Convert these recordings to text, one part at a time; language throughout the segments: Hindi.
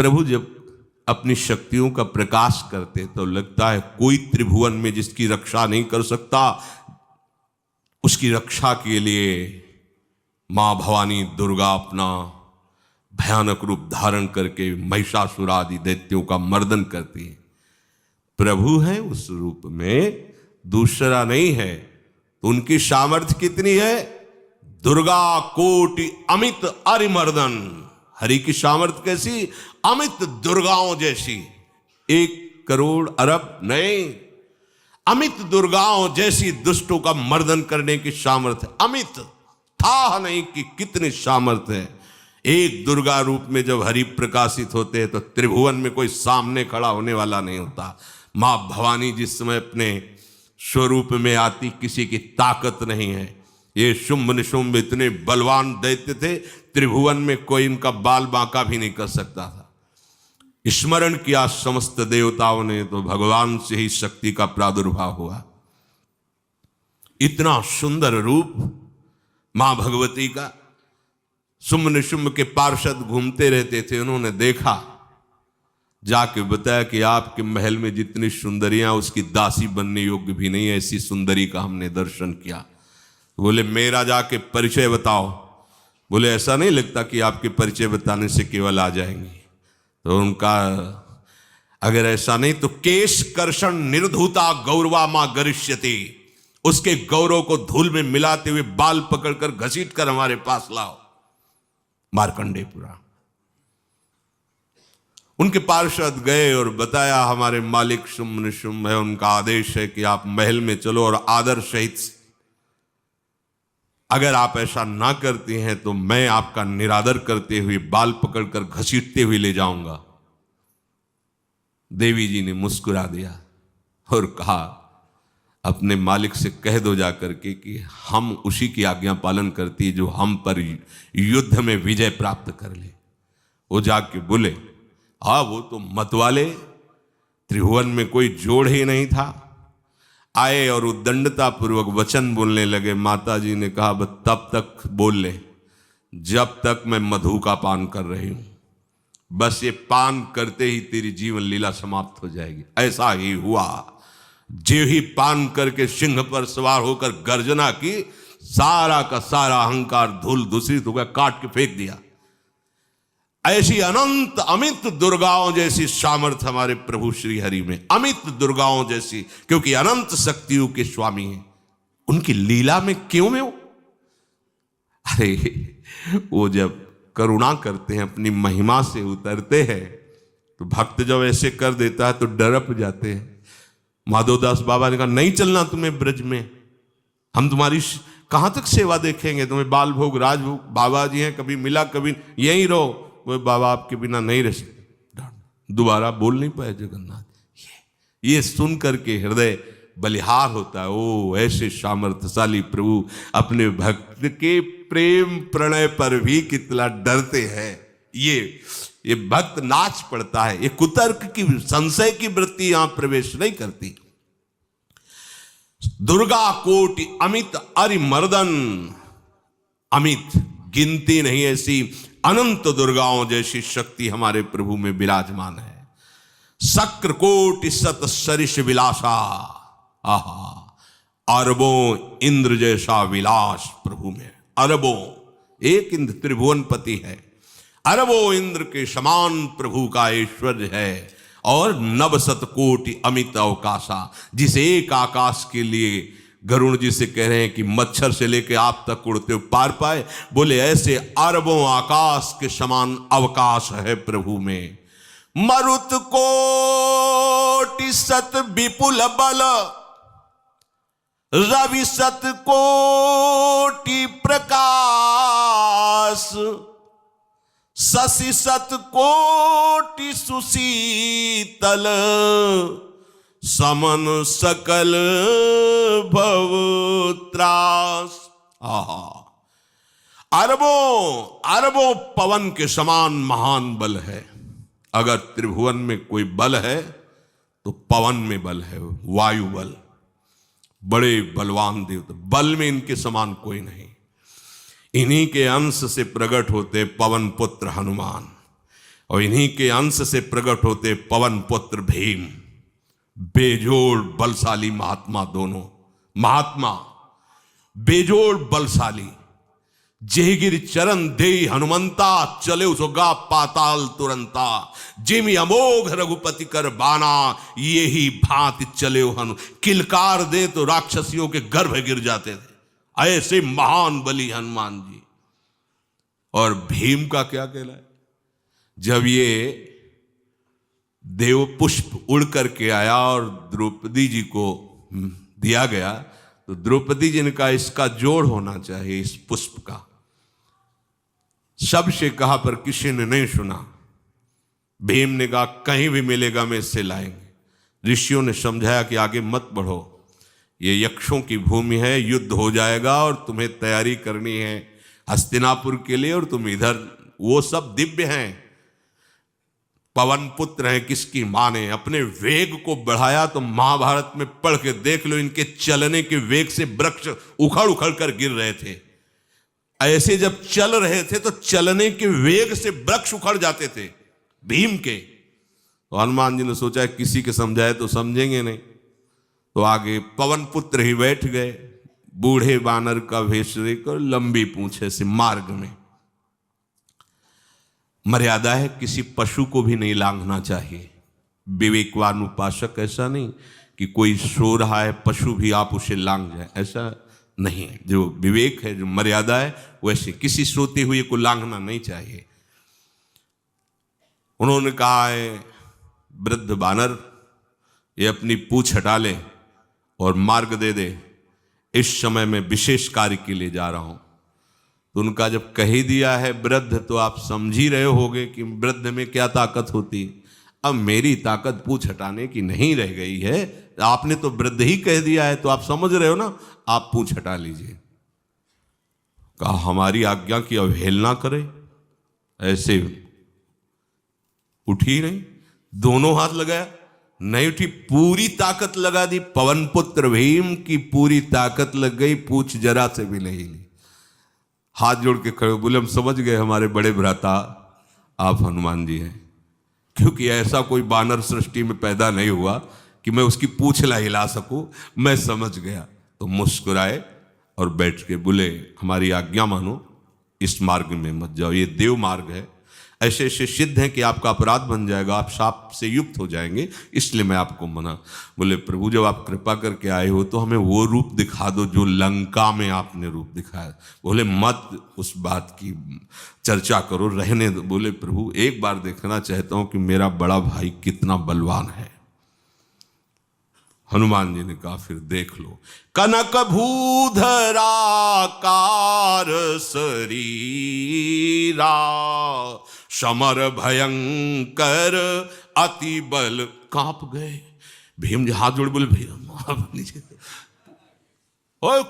प्रभु जब अपनी शक्तियों का प्रकाश करते तो लगता है कोई त्रिभुवन में जिसकी रक्षा नहीं कर सकता। उसकी रक्षा के लिए मां भवानी दुर्गा अपना भयानक रूप धारण करके महिषासुर आदि दैत्यों का मर्दन करती है। प्रभु है उस रूप में, दूसरा नहीं है। तो उनकी सामर्थ्य कितनी है? दुर्गा कोटि अमित अरिमर्दन। हरि की सामर्थ्य कैसी? अमित दुर्गाओं जैसी। 1 करोड़ अरब नहीं, अमित दुर्गाओं जैसी दुष्टों का मर्दन करने की सामर्थ्य। अमित था नहीं कि कितनी सामर्थ्य है। एक दुर्गा रूप में जब हरि प्रकाशित होते हैं तो त्रिभुवन में कोई सामने खड़ा होने वाला नहीं होता। मां भवानी जिस समय अपने स्वरूप में आती, किसी की ताकत नहीं है। ये शुंभ निशुंभ इतने बलवान दैत्य थे, त्रिभुवन में कोई इनका बाल बांका भी नहीं कर सकता था। स्मरण किया समस्त देवताओं ने तो भगवान से ही शक्ति का प्रादुर्भाव हुआ। इतना सुंदर रूप मां भगवती का। शुंभ निशुंभ के पार्षद घूमते रहते थे, उन्होंने देखा, जाके बताया कि आपके महल में जितनी सुंदरियां उसकी दासी बनने योग्य भी नहीं है, ऐसी सुंदरी का हमने दर्शन किया। बोले मेरा जाके परिचय बताओ। बोले ऐसा नहीं लगता कि आपके परिचय बताने से केवल आ जाएंगी। तो उनका अगर ऐसा नहीं तो केश कर्षण निर्धूता गौरवा मां गरिष्यति, उसके गौरव को धूल में मिलाते हुए बाल पकड़कर घसीट कर हमारे पास लाओ। मार्कंडेय पुराण। उनके पार्षद गए और बताया हमारे मालिक शुंभ निशुंभ है, उनका आदेश है कि आप महल में चलो और आदर सहित, अगर आप ऐसा ना करती हैं तो मैं आपका निरादर करते हुए बाल पकड़कर घसीटते हुए ले जाऊंगा। देवी जी ने मुस्कुरा दिया और कहा अपने मालिक से कह दो जाकर के कि हम उसी की आज्ञा पालन करती है जो हम पर युद्ध में विजय प्राप्त कर ले। वो जाके बोले हाँ वो तो मतवाले, त्रिभुवन में कोई जोड़ ही नहीं था। आए और उद्दंडता पूर्वक वचन बोलने लगे। माता जी ने कहा बस तब तक बोल ले जब तक मैं मधु का पान कर रही हूं। बस ये पान करते ही तेरी जीवन लीला समाप्त हो जाएगी। ऐसा ही हुआ। जो ही पान करके सिंह पर सवार होकर गर्जना की, सारा का सारा अहंकार धूल दूषित हो गया, काट के फेंक दिया। ऐसी अनंत अमित दुर्गाओं जैसी सामर्थ्य हमारे प्रभु श्री हरि में, अमित दुर्गाओं जैसी, क्योंकि अनंत शक्तियों के स्वामी हैं। उनकी लीला में क्यों में हो? अरे वो जब करुणा करते हैं, अपनी महिमा से उतरते हैं, तो भक्त जब ऐसे कर देता है तो डरप जाते हैं। माधवदास बाबा ने कहा नहीं चलना तुम्हें ब्रज में, हम तुम्हारी कहां तक सेवा देखेंगे, तुम्हें बाल भोग राजभोग। बाबा जी हैं, कभी मिला कभी यहीं रहो। वो बाबा आपके बिना नहीं रह सकते। दोबारा बोल नहीं पाए जगन्नाथ। ये सुन करके हृदय बलिहार होता है। ओ ऐसे सामर्थ्यशाली प्रभु अपने भक्त के प्रेम प्रणय पर भी कितना डरते हैं। ये भक्त नाच पड़ता है। ये कुतर्क की, संशय की वृत्ति यहां प्रवेश नहीं करती। दुर्गा कोटि अमित अरिमर्दन। अमित गिनती नहीं, ऐसी अनंत दुर्गाओं जैसी शक्ति हमारे प्रभु में विराजमान है। शक्र कोटि सत सरिष विलासा। आहा, अरबों इंद्र जैसा विलास प्रभु में। अरबों, एक इंद्र त्रिभुवनपति है, अरबों इंद्र के समान प्रभु का ऐश्वर्य है। और नव शत कोटि अमित अवकाशा, जिसे एक आकाश के लिए गरुड़ जी से कह रहे हैं कि मच्छर से लेके आप तक उड़ते हो पार पाए। बोले ऐसे अरबों आकाश के समान अवकाश है प्रभु में। मरुत कोटि सत विपुल बल, रवि सत कोटि प्रकाश, शशि सत कोटि सुशीतल, समन सकल भव त्रास। आहा, अरबों पवन के समान महान बल है। अगर त्रिभुवन में कोई बल है तो पवन में बल है, वायु बल। बड़े बलवान देवता, बल में इनके समान कोई नहीं। इन्हीं के अंश से प्रकट होते पवन पुत्र हनुमान। और इन्हीं के अंश से प्रकट होते पवन पुत्र भीम, बेजोड़ बलशाली महात्मा। दोनों महात्मा बेजोड़ बलशाली। जेगिर चरण दे हनुमंता, चले उसोगा पाताल तुरंता। जिमि अमोघ रघुपति कर बाना, ये ही भांति चले हनु। किलकार दे तो राक्षसियों के गर्भ गिर जाते थे। ऐसे महान बली हनुमान जी। और भीम का क्या कहना है? जब ये देव पुष्प उड़ करके आया और द्रौपदी जी को दिया गया, तो द्रौपदी जी ने कहा इसका जोड़ होना चाहिए, इस पुष्प का। सबसे कहा पर किसी ने नहीं सुना। भीम ने कहा कहीं भी मिलेगा मैं इससे लाएंगे। ऋषियों ने समझाया कि आगे मत बढ़ो, ये यक्षों की भूमि है, युद्ध हो जाएगा और तुम्हें तैयारी करनी है हस्तिनापुर के लिए, और तुम इधर। वो सब दिव्य हैं, पवन पुत्र हैं। किसकी मां ने अपने वेग को बढ़ाया तो महाभारत में पढ़ के देख लो, इनके चलने के वेग से वृक्ष उखड़ उखड़ कर गिर रहे थे। ऐसे जब चल रहे थे तो चलने के वेग से वृक्ष उखड़ जाते थे भीम के। तो हनुमान जी ने सोचा किसी के समझाए तो समझेंगे नहीं, तो आगे पवन पुत्र ही बैठ गए, बूढ़े बानर का वेश लेकर, लंबी पूंछे से। मार्ग में मर्यादा है, किसी पशु को भी नहीं लांघना चाहिए। विवेकवान उपासक ऐसा नहीं कि कोई सो रहा है पशु भी आप उसे लांघ जाए, ऐसा नहीं। जो विवेक है, जो मर्यादा है, वैसे किसी सोते हुए को लांघना नहीं चाहिए। उन्होंने कहा है वृद्ध बानर ये अपनी पूंछ हटा ले और मार्ग दे दे, इस समय मैं विशेष कार्य के लिए जा रहा हूं। तो उनका जब कह ही दिया है वृद्ध, तो आप समझ ही रहे होगे कि वृद्ध में क्या ताकत होती। अब मेरी ताकत पूंछ हटाने की नहीं रह गई है, आपने तो वृद्ध ही कह दिया है, तो आप समझ रहे हो ना, आप पूंछ हटा लीजिए। कहा हमारी आज्ञा की अवहेलना करे, ऐसे उठी नहीं, दोनों हाथ लगाया, नहीं उठी, पूरी ताकत लगा दी। पवन पुत्र भीम की पूरी ताकत लग गई, पूंछ जरा से भी नहीं ली। हाथ जोड़ के खड़े बोले हम समझ गए हमारे बड़े भ्राता आप हनुमान जी हैं, क्योंकि ऐसा कोई बानर सृष्टि में पैदा नहीं हुआ कि मैं उसकी पूंछ ला हिला सकूं। मैं समझ गया। तो मुस्कुराए और बैठ के बोले हमारी आज्ञा मानो, इस मार्ग में मत जाओ, ये देव मार्ग है। ऐसे ऐसे सिद्ध हैं कि आपका अपराध बन जाएगा, आप शाप से युक्त हो जाएंगे, इसलिए मैं आपको मना। बोले प्रभु जब आप कृपा करके आए हो तो हमें वो रूप दिखा दो जो लंका में आपने रूप दिखाया। बोले मत उस बात की चर्चा करो, रहने दो। बोले प्रभु एक बार देखना चाहता हूं कि मेरा बड़ा भाई कितना बलवान है। हनुमान जी ने कहा फिर देख लो। कनक भूधराकार शरीरा, समर भयंकर अति बल। कांप गए भीम जी, हाथ जोड़ बोले भैया नीचे।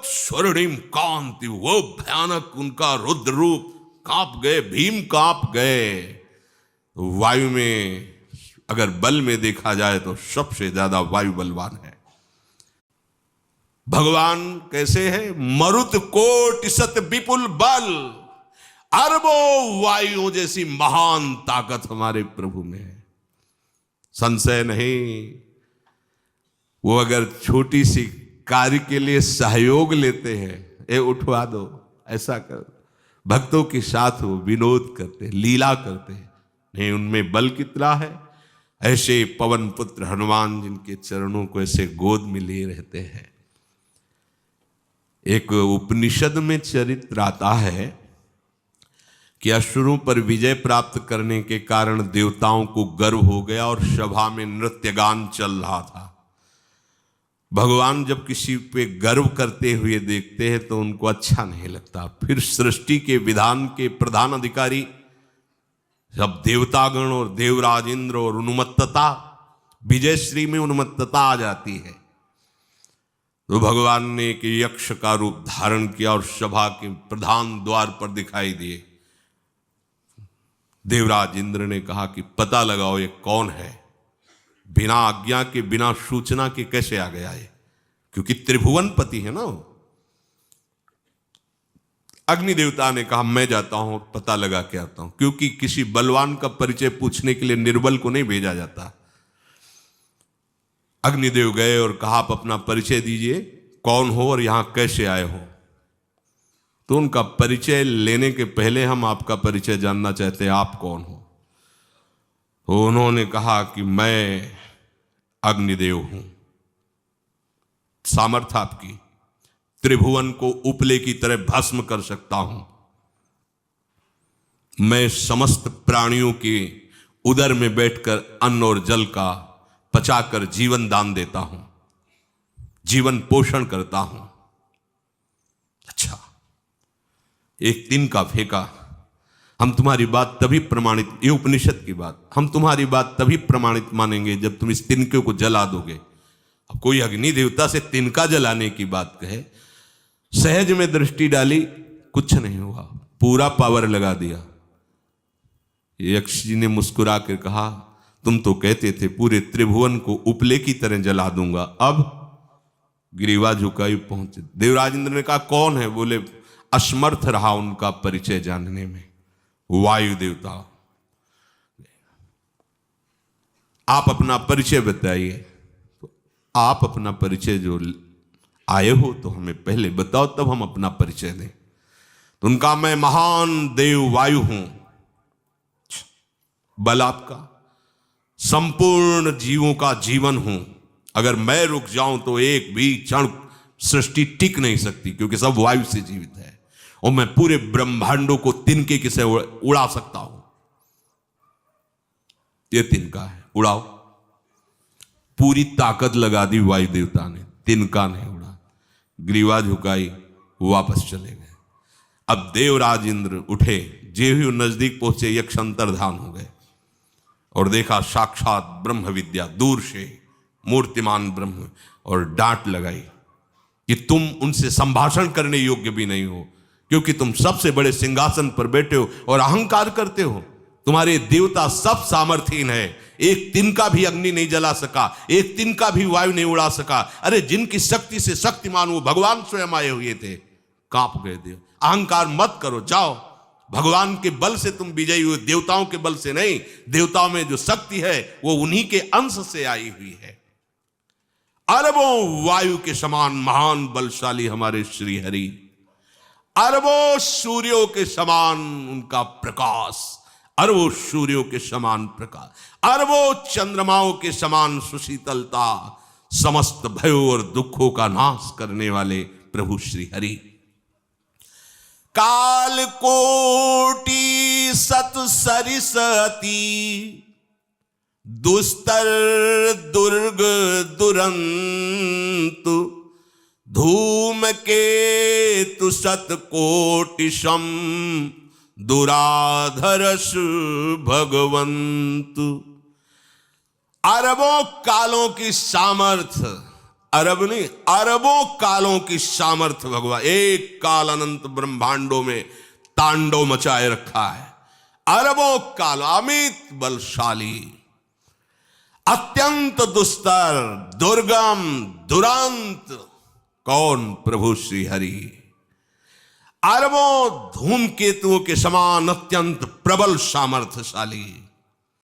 स्वर्णिम कांति, वो भयानक उनका रुद्र रूप, कांप गए भीम, कांप गए। वायु में अगर बल में देखा जाए तो सबसे ज्यादा वायु बलवान है। भगवान कैसे है? मरुत कोटि सत विपुल बल, अरबों वायुओं जैसी महान ताकत हमारे प्रभु में है, संशय नहीं। वो अगर छोटी सी कार्य के लिए सहयोग लेते हैं, ए उठवा दो, ऐसा कर, भक्तों के साथ वो विनोद करते हैं, लीला करते हैं, नहीं उनमें बल कितना है। ऐसे पवन पुत्र हनुमान जिनके चरणों को ऐसे गोद में लिए रहते हैं। एक उपनिषद में चरित्र आता है कि असुरों पर विजय प्राप्त करने के कारण देवताओं को गर्व हो गया और सभा में नृत्य गान चल रहा था। भगवान जब किसी पे गर्व करते हुए देखते हैं तो उनको अच्छा नहीं लगता। फिर सृष्टि के विधान के प्रधान अधिकारी सब देवतागण और देवराज इंद्र और उन्मत्तता, विजयश्री में उन्मत्तता आ जाती है। तो भगवान ने एक यक्ष का रूप धारण किया और सभा के प्रधान द्वार पर दिखाई दिए। देवराज इंद्र ने कहा कि पता लगाओ ये कौन है, बिना आज्ञा के बिना सूचना के कैसे आ गया है, क्योंकि त्रिभुवनपति है ना। अग्नि देवता ने कहा मैं जाता हूं, पता लगा के आता हूं, क्योंकि किसी बलवान का परिचय पूछने के लिए निर्बल को नहीं भेजा जाता। अग्निदेव गए और कहा आप अपना परिचय दीजिए, कौन हो और यहां कैसे आए हो। तो उनका परिचय लेने के पहले हम आपका परिचय जानना चाहते हैं, आप कौन हो। तो उन्होंने कहा कि मैं अग्निदेव हूं। सामर्थ्य आपकी, त्रिभुवन को उपले की तरह भस्म कर सकता हूं। मैं समस्त प्राणियों के उदर में बैठकर अन्न और जल का पचाकर जीवन दान देता हूं, जीवन पोषण करता हूं। अच्छा, एक तिनका फेंका, हम तुम्हारी बात तभी प्रमाणित, ये उपनिषद की बात, हम तुम्हारी बात तभी प्रमाणित मानेंगे जब तुम इस तिनके को जला दोगे। अब कोई अग्नि देवता से तिनका जलाने की बात कहे, सहज में दृष्टि डाली, कुछ नहीं हुआ, पूरा पावर लगा दिया। यक्ष जी ने मुस्कुरा कर कहा तुम तो कहते थे पूरे त्रिभुवन को उपले की तरह जला दूंगा, अब ग्रीवा झुकाई पहुंचे। देवराज इंद्र ने कहा कौन है। बोले असमर्थ रहा उनका परिचय जानने में, वायु देवता। आप अपना परिचय बताइए। तो आप अपना परिचय जो आए हो तो हमें पहले बताओ, तब हम अपना परिचय दें। तो उनका मैं महान देव वायु हूं। बल आपका, संपूर्ण जीवों का जीवन हूं। अगर मैं रुक जाऊं तो एक भी क्षण सृष्टि टिक नहीं सकती, क्योंकि सब वायु से जीवित है। और मैं पूरे ब्रह्मांडों को तिनके से उड़ा सकता हूं। ये तिनका है, उड़ाओ। पूरी ताकत लगा दी वायु देवता ने, तिनका नहीं उड़ा। ग्रीवा झुकाई, वापस चले गए। अब देवराज इंद्र उठे, जे ही नजदीक पहुंचे यक्ष अंतर्धान हो गए और देखा साक्षात ब्रह्म विद्या दूर से मूर्तिमान ब्रह्म, और डांट लगाई कि तुम उनसे संभाषण करने योग्य भी नहीं हो, क्योंकि तुम सबसे बड़े सिंहासन पर बैठे हो और अहंकार करते हो। तुम्हारे देवता सब सामर्थ्यहीन है, एक तिनका भी अग्नि नहीं जला सका, एक तिनका भी वायु नहीं उड़ा सका। अरे जिनकी शक्ति से शक्तिमान वो भगवान स्वयं आए हुए थे, कांप गए देव। अहंकार मत करो, जाओ। भगवान के बल से तुम विजयी हुए, देवताओं के बल से नहीं। देवताओं में जो शक्ति है वो उन्हीं के अंश से आई हुई है। अरबों वायु के समान महान बलशाली हमारे श्री हरि, अरबों सूर्यों के समान उनका प्रकाश, अरबों सूर्यों के समान प्रकाश, अरबों चंद्रमाओं के समान सुशीतलता, समस्त भयों और दुखों का नाश करने वाले प्रभु श्री हरि। काल कोटि सत सरिस अति, दुस्तर दुर्ग दुरंत, धूम केतु सत कोटि सम, दुराधरस भगवंत। अरबों कालों की सामर्थ्य, अरब नहीं अरबों कालों की सामर्थ्य भगवान, एक काल अनंत ब्रह्मांडों में तांडव मचाए रखा है। अरबों काल, अमित बलशाली, अत्यंत दुस्तर, दुर्गम, दुरांत। कौन? प्रभु श्री हरि। अरबों धूमकेतुओं के समान अत्यंत प्रबल सामर्थ्यशाली।